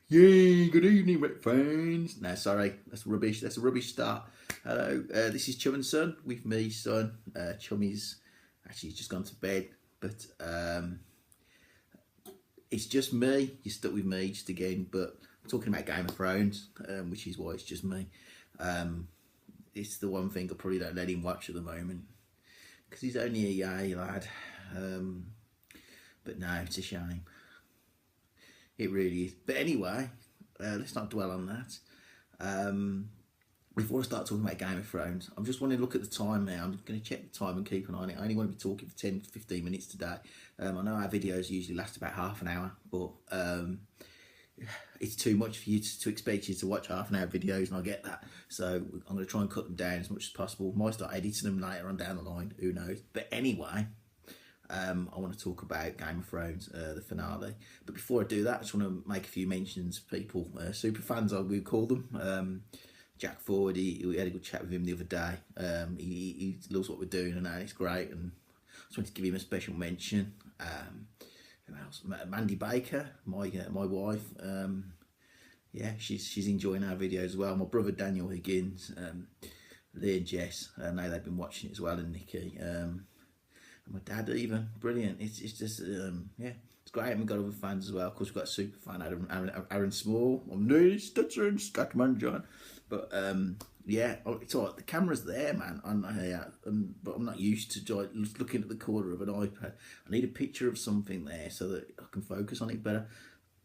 Yay, good evening, my friends. No, sorry, that's rubbish. That's a rubbish start. Hello, this is Chum and Son with me, son. Chummy's actually just gone to bed, but it's just me. You're stuck with me just again, but I'm talking about Game of Thrones, which is why it's just me. It's the one thing I probably don't let him watch at the moment because he's only a yay lad. But no, it's a shame. It really is. But anyway, let's not dwell on that. Before I start talking about Game of Thrones, I'm just wanting to look at the time now. I'm going to check the time and keep an eye on it. I only want to be talking for 10 to 15 minutes today. I know our videos usually last about half an hour, but it's too much for you to expect you to watch half an hour videos, and I get that. So I'm going to try and cut them down as much as possible. Might start editing them later on down the line, who knows. But anyway, I want to talk about Game of Thrones, the finale. But before I do that, I just want to make a few mentions of people, super fans, I would call them. Jack Ford, we had a good chat with him the other day. He loves what we're doing, and it's great. And I just wanted to give him a special mention. Who else? Mandy Baker, my wife. Yeah, she's enjoying our videos as well. My brother Daniel Higgins, Lee and Jess. I know they've been watching it as well, and Nikki. My dad even, brilliant. It's just yeah, it's great. And we've got other fans as well. Of course, we've got a super fan, Aaron Small. I'm new Stutzer and Scatman John. But yeah, it's all right. The camera's there, man. But I'm not used to just looking at the corner of an iPad. I need a picture of something there so that I can focus on it better.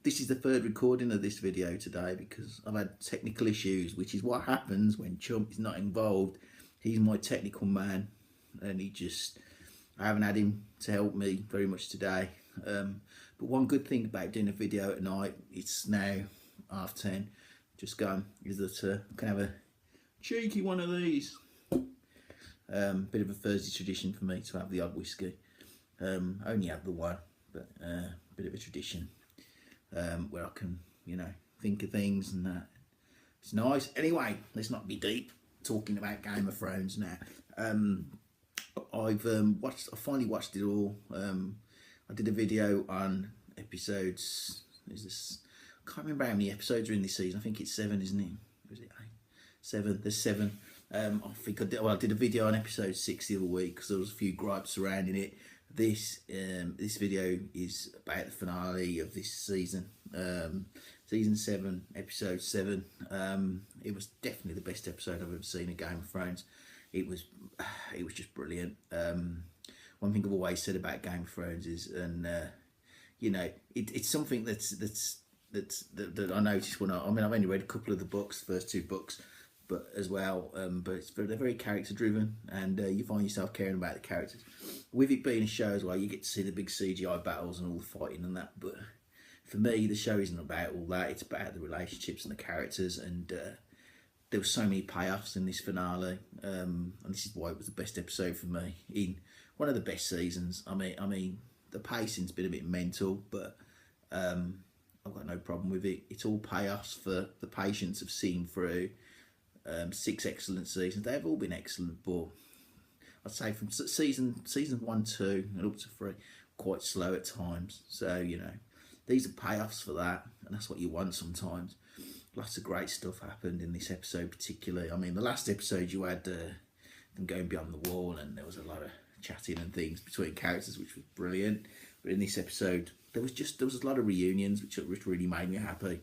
This is the third recording of this video today because I've had technical issues, which is what happens when Chum is not involved. He's my technical man, and I haven't had him to help me very much today. But one good thing about doing a video at night, it's now 10:30, just gone, is that I can have a cheeky one of these. Bit of a Thursday tradition for me to have the odd whiskey. Only have the one, but bit of a tradition where I can, think of things and that. It's nice. Anyway, let's not be deep talking about Game of Thrones now. I finally watched it all. I did a video on episodes. I can't remember how many episodes are in this season. I think it's 7, isn't it? Or is it 8? 7. There's 7. I think I did a video on episode 6 the other week because there was a few gripes surrounding it. This video is about the finale of this season. Season 7, episode 7. It was definitely the best episode I've ever seen of Game of Thrones. It was just brilliant. One thing I've always said about Game of Thrones is, and it's something that I noticed when I've only read a couple of the books, the first 2 books, but as well, but they're very character driven, and you find yourself caring about the characters. With it being a show as well, you get to see the big CGI battles and all the fighting and that. But for me, the show isn't about all that. It's about the relationships and the characters, and there were so many payoffs in this finale, and this is why it was the best episode for me in one of the best seasons. I mean, the pacing's been a bit mental, but I've got no problem with it. It's all payoffs for the patience of seeing through 6 excellent seasons. They've all been excellent, but I'd say from season 1, 2, and up to 3, quite slow at times. So these are payoffs for that, and that's what you want sometimes. Lots of great stuff happened in this episode particularly. I mean, the last episode you had them going beyond the wall, and there was a lot of chatting and things between characters, which was brilliant. But in this episode, there was a lot of reunions, which really made me happy.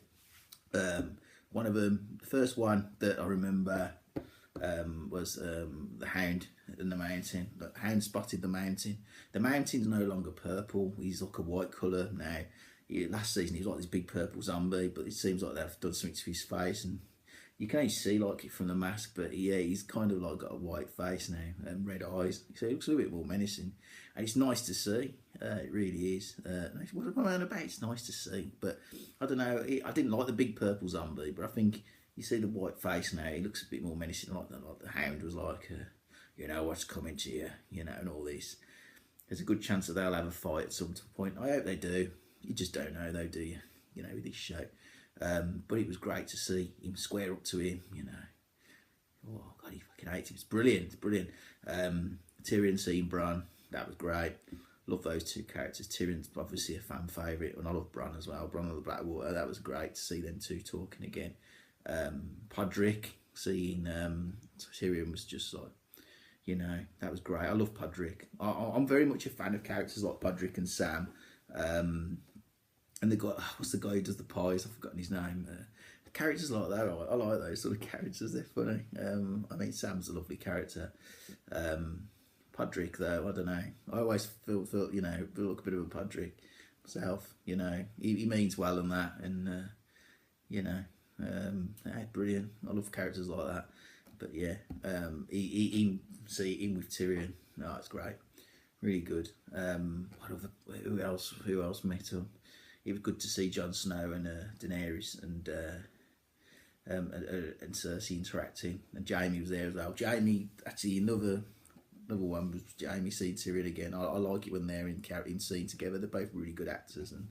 One of them, the first one that I remember, was the Hound in the mountain. The Hound spotted the mountain. The mountain's no longer purple. He's like a white colour now. Last season he was like this big purple zombie, but it seems like they've done something to his face, and you can only see like it from the mask, but yeah, he's kind of like got a white face now and red eyes, so he looks a little bit more menacing, and it's nice to see. It really is. What am I on about? It's nice to see, but I don't know. I didn't like the big purple zombie, but I think you see the white face now. He looks a bit more menacing, like the Hound was like, what's coming to you, and all this. There's a good chance that they'll have a fight at some point. I hope they do. You just don't know though, do you? With this show. But it was great to see him square up to him, Oh, God, he fucking hates him. It's brilliant. It's brilliant. Tyrion seeing Bran, that was great. love those two characters. Tyrion's obviously a fan favourite, and I love Bronn as well. Bronn of the Blackwater, that was great to see them two talking again. Podrick, seeing Tyrion was just like, you know, that was great. I love Podrick. I'm very much a fan of characters like Podrick and Sam. And they got, what's the guy who does the pies? I've forgotten his name. Characters like that, I like those sort of characters. They're funny. I mean, Sam's a lovely character. Podrick, though, I don't know. I always feel you know, feel like a bit of a Podrick myself. You know, he means well and that, and you know, brilliant. I love characters like that. But yeah, see him with Tyrion. No, it's great, really good. Who else met him? It was good to see Jon Snow and Daenerys and Cersei interacting, and Jaime was there as well. Jaime, actually, another one was Jaime seeing Tyrion again. I like it when they're in scene together. They're both really good actors, and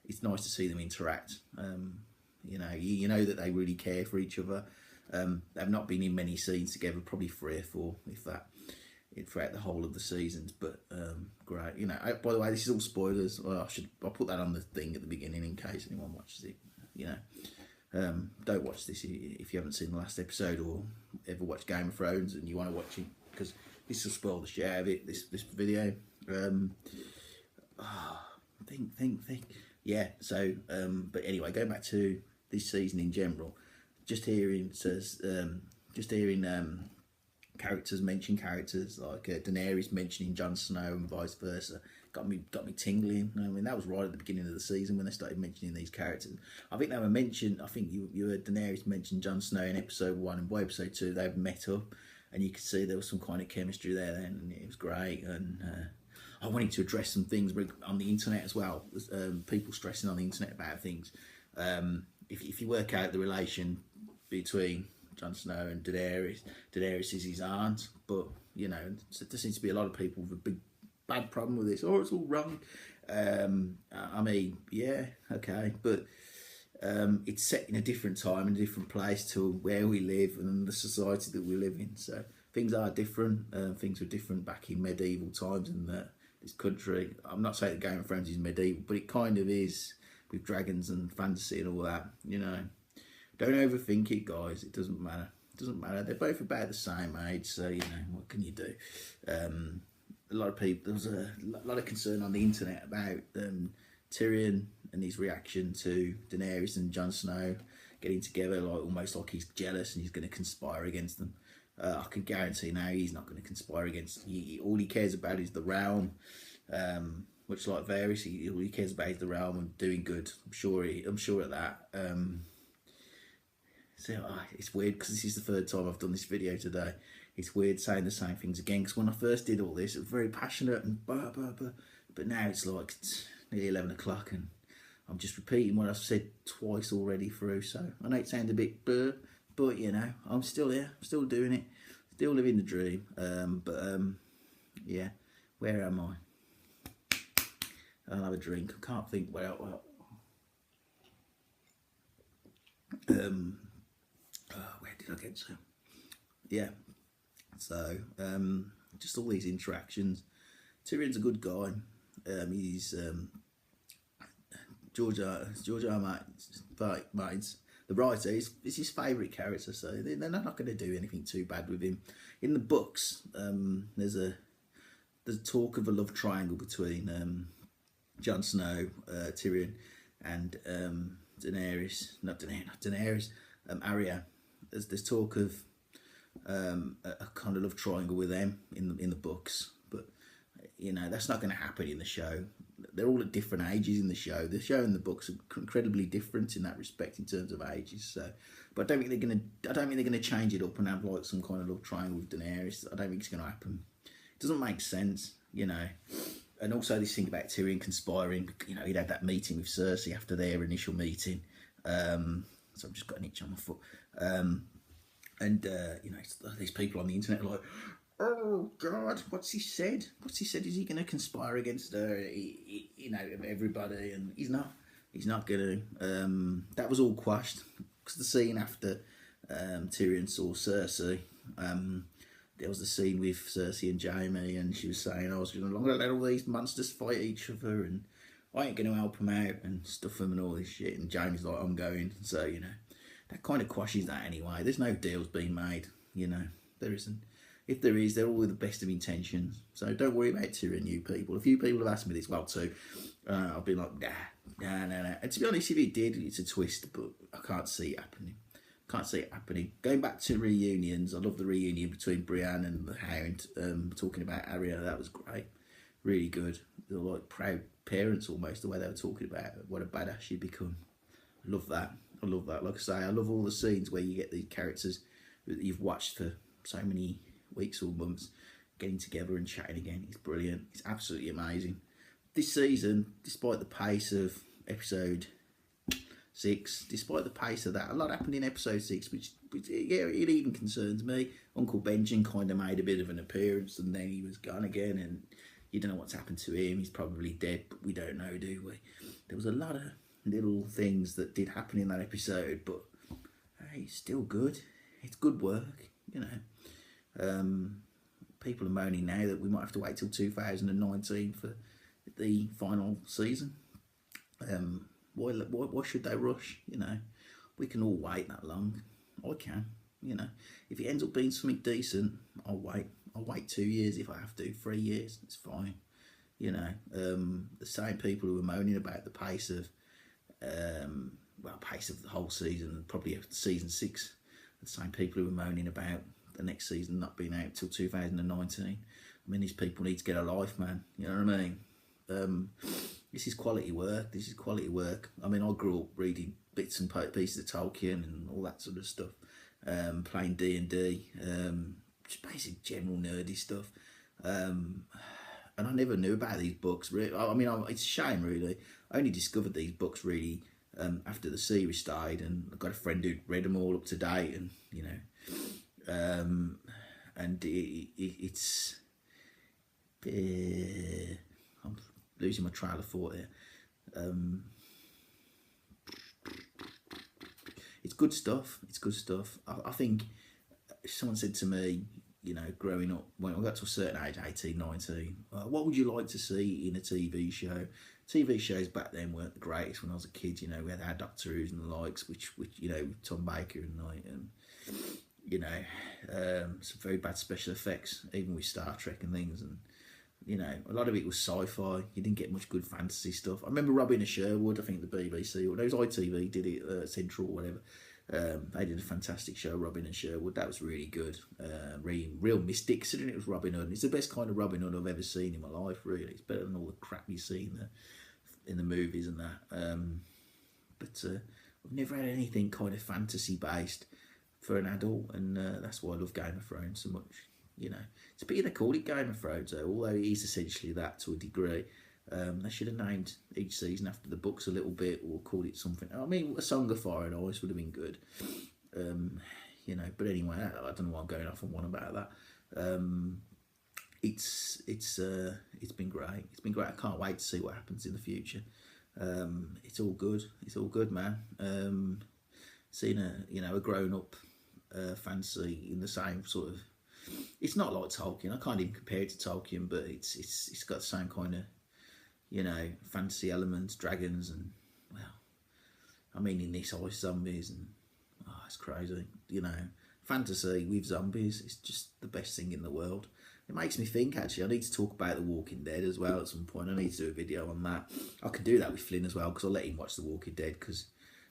it's nice to see them interact. You know, you know that they really care for each other. They've not been in many scenes together, probably 3 or 4, if that, throughout the whole of the seasons. But great, you know. By the way, this is all spoilers. Well, I'll put that on the thing at the beginning in case anyone watches it. You know, don't watch this if you haven't seen the last episode or ever watched Game of Thrones and you want to watch it, because this will spoil the shit out of it. This video. Think. Yeah. So, but anyway, going back to this season in general. Just hearing characters mention characters like Daenerys mentioning Jon Snow and vice versa got me tingling. I mean, that was right at the beginning of the season when they started mentioning these characters. I think they were mentioned. I think you heard Daenerys mention Jon Snow in episode 1, and by episode 2 they've met up, and you could see there was some kind of chemistry there then, and it was great. And I wanted to address some things on the internet as well. People stressing on the internet about things. If you work out the relation between Jon Snow and Daenerys is his aunt, but you know, there seems to be a lot of people with a big bad problem with this. Oh, it's all wrong. I mean, yeah, okay, but it's set in a different time and a different place to where we live and the society that we live in. So things are different. Things were different back in medieval times in this country. I'm not saying that Game of Thrones is medieval, but it kind of is, with dragons and fantasy and all that, you know. Don't overthink it, guys. It doesn't matter. It doesn't matter. They're both about the same age, so, you know, what can you do? A lot of people, there was a lot of concern on the internet about Tyrion and his reaction to Daenerys and Jon Snow getting together, like almost like he's jealous and he's going to conspire against them. I can guarantee now he's not going to conspire against them. All he cares about is the realm. Much like Varys, all he cares about is the realm and doing good. I'm sure of that. So it's weird because this is the 3rd time I've done this video today. It's weird saying the same things again, because when I first did all this, it was very passionate and blah, blah, blah. But now it's like it's nearly 11 o'clock and I'm just repeating what I've said twice already through. So I know it sounds a bit blur, but you know, I'm still here, I'm still doing it, still living the dream. Yeah, where am I? I'll have a drink. I can't think well. Where did I get to? Yeah, so just all these interactions. Tyrion's a good guy. He's George R. Martin's the writer. Is his favourite character, so they're not going to do anything too bad with him. In the books, there's a talk of a love triangle between Jon Snow, Tyrion, and Daenerys, Arya. There's talk of a kind of love triangle with them in the books, but you know that's not going to happen in the show. They're all at different ages in the show. The show and the books are incredibly different in that respect in terms of ages. So, but I don't think they're gonna change it up and have like some kind of love triangle with Daenerys. I don't think it's going to happen. It doesn't make sense, you know. And also this thing about Tyrion conspiring. You know, he'd had that meeting with Cersei after their initial meeting. So I've just got an itch on my foot. You know, these people on the internet are like, oh God, what's he said? What's he said? Is he going to conspire against her? You know, everybody, and he's not. He's not going to. That was all quashed because the scene after Tyrion saw Cersei, there was the scene with Cersei and Jaime, and she was saying, I was going to let all these monsters fight each other, and I ain't going to help them out and stuff them and all this shit. And Jaime's like, I'm going. So, you know, that kind of quashes that anyway. There's no deals being made, you know. There isn't. If there is, they're all with the best of intentions. So don't worry about Tyrion, you people. A few people have asked me this, well, too. I'll be like, nah. And to be honest, if it did, it's a twist, but I can't see it happening. Can't see it happening. Going back to reunions, I love the reunion between Brienne and the Hound, talking about Arya. That was great. Really good. They were like proud parents almost, the way they were talking about what a badass she'd become. I love that. I love that. Like I say, I love all the scenes where you get these characters that you've watched for so many weeks or months getting together and chatting again. It's brilliant. It's absolutely amazing. This season, despite the pace of episode 6, despite the pace of that, a lot happened in episode 6, which yeah, it even concerns me. Uncle Benjen kind of made a bit of an appearance, and then he was gone again, and you don't know what's happened to him. He's probably dead, but we don't know, do we? There was a lot of little things that did happen in that episode, but hey, it's still good. It's good work, you know. People are moaning now that we might have to wait till 2019 for the final season. Why should they rush? You know, we can all wait that long. I can, you know. If it ends up being something decent, I'll wait. I'll wait 2 years if I have to, 3 years. It's fine. You know, the same people who are moaning about the pace of, pace of the whole season, probably after season 6, the same people who are moaning about the next season not being out till 2019. I mean, these people need to get a life, man. You know what I mean? This is quality work. This is quality work. I mean, I grew up reading bits and pieces of Tolkien and all that sort of stuff, playing D&D, just basic general nerdy stuff. And I never knew about these books. Really. I mean, it's a shame, really. I only discovered these books, really, after the series started, and I've got a friend who read them all up to date, and, you know, and it's... I'm losing my trail of thought here. It's good stuff. It's good stuff. I think someone said to me, you know, growing up, when I got to a certain age, 18, 19, what would you like to see in a TV show? TV shows back then weren't the greatest when I was a kid. You know, we had our Doctor Who's and the likes, which you know, Tom Baker and like, you know, some very bad special effects, even with Star Trek and things, and you know, a lot of it was sci-fi. You didn't get much good fantasy stuff. I remember Robin and Sherwood, I think the BBC, or those ITV did it, Central or whatever. They did a fantastic show, Robin and Sherwood. That was really good. Real mystic, considering it was Robin Hood. It's the best kind of Robin Hood I've ever seen in my life, really. It's better than all the crap you see in the movies and that. But I've never had anything kind of fantasy-based for an adult, and that's why I love Game of Thrones so much. You know, it's a pity they called it Game of Thrones, though, although it is essentially that to a degree. They should have named each season after the books a little bit, or called it something. I mean, A Song of Fire and Ice would have been good. You know, but anyway, I don't know why I'm going off on one about that. It's been great. It's been great. I can't wait to see what happens in the future. It's all good. It's all good, man. Seeing a grown up fantasy in the same sort of. It's not like Tolkien. I can't even compare it to Tolkien, but it's got the same kind of, you know, fantasy elements, dragons, and well, I mean, in this ice zombies, and it's crazy. You know, fantasy with zombies is just the best thing in the world. It makes me think, actually, I need to talk about The Walking Dead as well at some point. I need to do a video on that. I could do that with Flynn as well, because I'll let him watch The Walking Dead, because,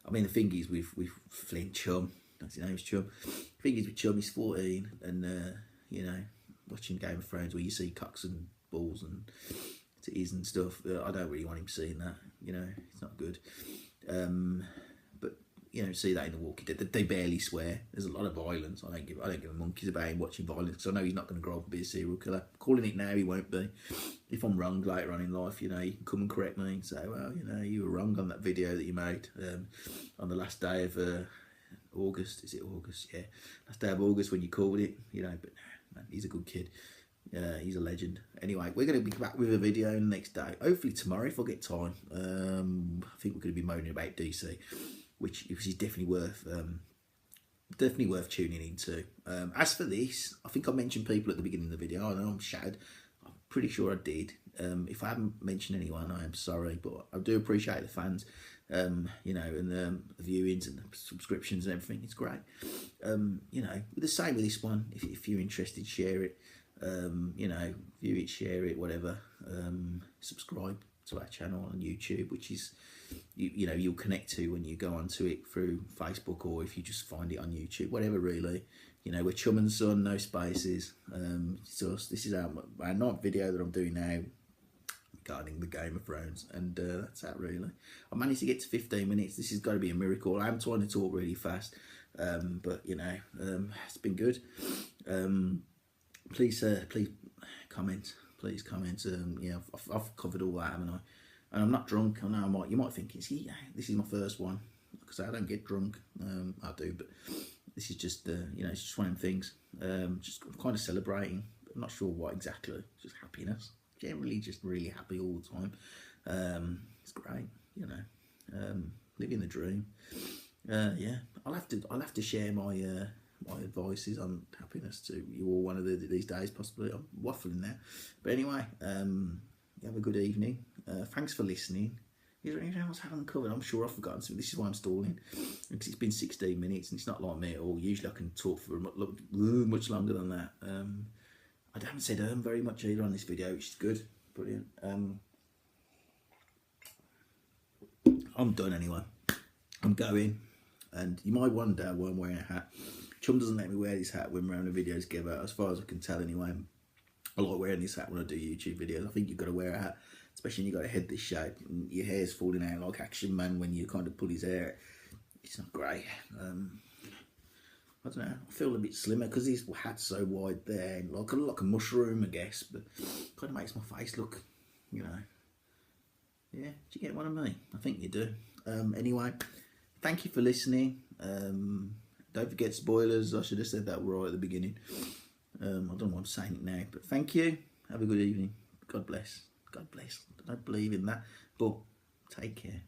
I mean, the thing is with Flynn, Chum, that's his name's Chum. The thing is with Chum, he's 14, and, you know, watching Game of Thrones where you see cocks and balls and titties and stuff, I don't really want him seeing that, you know, it's not good. But, you know, see that in The Walking Dead, they barely swear. There's a lot of violence. I don't give a monkeys about him watching violence, because I know he's not going to grow up and be a serial killer. Calling it now, he won't be. If I'm wrong later on in life, you know, you can come and correct me and say, well, you know, you were wrong on that video that you made on the last day of August. Is it August? Yeah, last day of August when you called it, you know. But man, he's a good kid. He's a legend. Anyway, we're going to be back with a video the next day. Hopefully tomorrow if I get time. I think we're going to be moaning about DC, which is definitely worth Definitely worth tuning into. As for this, I think I mentioned people at the beginning of the video. I know I'm shattered. I'm pretty sure I did. If I haven't mentioned anyone, I am sorry, but I do appreciate the fans, you know, and the viewings and the subscriptions and everything. It's great. You know, the same with this one. If you're interested, share it. You know, view it, share it, whatever. Subscribe to our channel on YouTube, which is, you know, you'll connect to when you go onto it through Facebook, or if you just find it on YouTube, whatever really. You know, we're Chum and Son, no spaces. So this is our night video that I'm doing now regarding the Game of Thrones, and that's that really. I managed to get to 15 minutes. This has got to be a miracle. I'm trying to talk really fast, but you know, it's been good. Please comment. Please comment. Yeah, I've covered all that, haven't I? And I'm not drunk. I know you might think this is my first one, because I don't get drunk. I do, but this is just you know, it's just one of them things. Just kind of celebrating. I'm not sure what exactly. Just happiness. Generally, just really happy all the time. It's great, you know. Living the dream. Yeah, I'll have to share my my advices on happiness to you all one of these days, possibly. I'm waffling there, but anyway, you have a good evening. Thanks for listening. Is there anything else I haven't covered? I'm sure I've forgotten something. This is why I'm stalling, because it's been 16 minutes and it's not like me at all. Usually I can talk for much longer than that. I haven't said very much either on this video, which is good. Brilliant. I'm done anyway. I'm going, and you might wonder why I'm wearing a hat. Chum doesn't let me wear this hat when we're having a video together, as far as I can tell anyway. I like wearing this hat when I do YouTube videos. I think you've got to wear a hat, especially when you've got a head this shape and your hair's falling out like Action Man when you kind of pull his hair. It's not great. I don't know, I feel a bit slimmer because his hat's so wide there, like a mushroom, I guess, but kind of makes my face look, you know. Yeah, do you get what I mean? I think you do. Anyway, thank you for listening. Don't forget spoilers. I should have said that right at the beginning. I don't know why I'm saying it now, but thank you. Have a good evening. God bless. God bless. I don't believe in that, but take care.